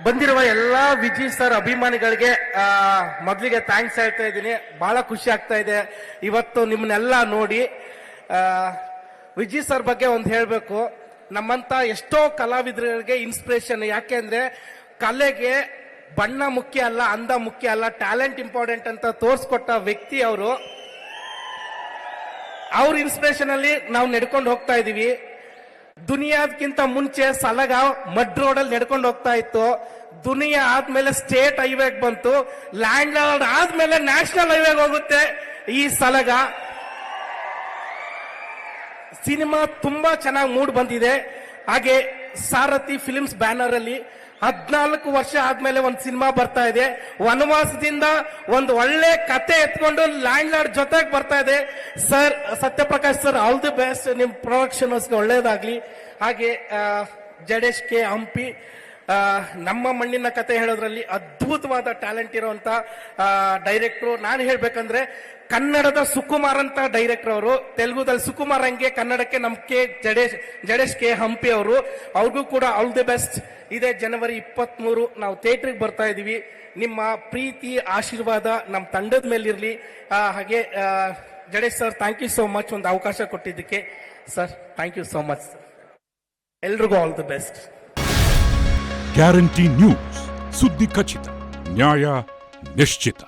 ಬಂದಿರುವ ಎಲ್ಲಾ ವಿಜಯ್ ಸರ್ ಅಭಿಮಾನಿಗಳಿಗೆ ಮೊದಲಿಗೆ ಥ್ಯಾಂಕ್ಸ್ ಹೇಳ್ತಾ ಇದ್ದೀನಿ. ಬಹಳ ಖುಷಿ ಆಗ್ತಾ ಇದೆ ಇವತ್ತು ನಿಮ್ಮನ್ನೆಲ್ಲ ನೋಡಿ. ವಿಜಯ್ ಸರ್ ಬಗ್ಗೆ ಒಂದು ಹೇಳಬೇಕು, ನಮ್ಮಂತ ಎಷ್ಟೋ ಕಲಾವಿದರಿಗೆ ಇನ್ಸ್ಪಿರೇಷನ್. ಯಾಕೆಂದ್ರೆ ಕಲೆಗೆ ಬಣ್ಣ ಮುಖ್ಯ ಅಲ್ಲ, ಅಂದ ಮುಖ್ಯ ಅಲ್ಲ, ಟ್ಯಾಲೆಂಟ್ ಇಂಪಾರ್ಟೆಂಟ್ ಅಂತ ತೋರಿಸ್ಕೊಟ್ಟ ವ್ಯಕ್ತಿ ಅವರು. ಅವ್ರ ಇನ್ಸ್ಪಿರೇಷನ್ ಅಲ್ಲಿ ನಾವು ನಡ್ಕೊಂಡು ಹೋಗ್ತಾ ಇದೀವಿ. ದುನಿಯಾದ್ಕಿಂತ ಮುಂಚೆ ಸಲಗ ಮಡ್ ರೋಡ್ ಅಲ್ಲಿ ನಡ್ಕೊಂಡು ಹೋಗ್ತಾ ಇತ್ತು. ದುನಿಯಾ ಆದ್ಮೇಲೆ ಸ್ಟೇಟ್ ಹೈವೇಗ್ ಬಂತು. ಲ್ಯಾಂಡ್ ಲಾರ್ಡ್ ಆದ್ಮೇಲೆ ನ್ಯಾಷನಲ್ ಹೈವೇಗ್ ಹೋಗುತ್ತೆ ಈ ಸಲಗ. ಸಿನಿಮಾ ತುಂಬಾ ಚೆನ್ನಾಗಿ ಮೂಡ್ ಬಂದಿದೆ. ಹಾಗೆ ಸಾರಥಿ ಫಿಲ್ಮ್ಸ್ ಬ್ಯಾನರ್ ಅಲ್ಲಿ 14 ವರ್ಷ ಆದ್ಮೇಲೆ ಒಂದು ಸಿನಿಮಾ ಬರ್ತಾ ಇದೆ. ವನವಾಸದಿಂದ ಒಂದು ಒಳ್ಳೆ ಕತೆ ಎತ್ಕೊಂಡು ಲ್ಯಾಂಡ್ ಲಾರ್ಡ್ ಜೊತೆಗೆ ಬರ್ತಾ ಇದೆ. Sir Satyaprakash sir, all the best. ನಿಮ್ ಪ್ರೊಡಕ್ಷನ್ ಒಳ್ಳೇದಾಗ್ಲಿ. ಹಾಗೆ ಜಡೇಶ್ ಕೆ ಹಂಪಿ, ನಮ್ಮ ಮಣ್ಣಿನ ಕತೆ ಹೇಳೋದ್ರಲ್ಲಿ ಅದ್ಭುತವಾದ ಟ್ಯಾಲೆಂಟ್ ಇರುವಂತ ಡೈರೆಕ್ಟ್ರು. ನಾನು ಹೇಳ್ಬೇಕಂದ್ರೆ ಕನ್ನಡದ ಸುಕುಮಾರ್ ಅಂತ ಡೈರೆಕ್ಟರ್ ಅವರು. ತೆಲುಗುದಲ್ಲಿ ಸುಕುಮಾರ್ ಹಂಗೆ ಕನ್ನಡಕ್ಕೆ ನಮ್ ಜಡೇಶ್ ಕೆ ಹಂಪಿ ಅವರು. ಅವ್ರಿಗೂ ಕೂಡ ಆಲ್ ದಿ ಬೆಸ್ಟ್. ಇದೇ ಜನವರಿ 23 ನಾವು ಥಿಯೇಟ್ರಿಗೆ ಬರ್ತಾ ಇದೀವಿ. ನಿಮ್ಮ ಪ್ರೀತಿ ಆಶೀರ್ವಾದ ನಮ್ಮ ತಂಡದ ಮೇಲಿರಲಿ. ಹಾಗೆ Jadesh sir, thank you so much ಒಂದು ಅವಕಾಶ ಕೊಟ್ಟಿದ್ದಕ್ಕೆ. Sir thank you so much. ಎಲ್ರಿಗೂ all the best. Guarantee news, ಸುದ್ದಿ ಖಚಿತ, ನ್ಯಾಯ ನಿಶ್ಚಿತ.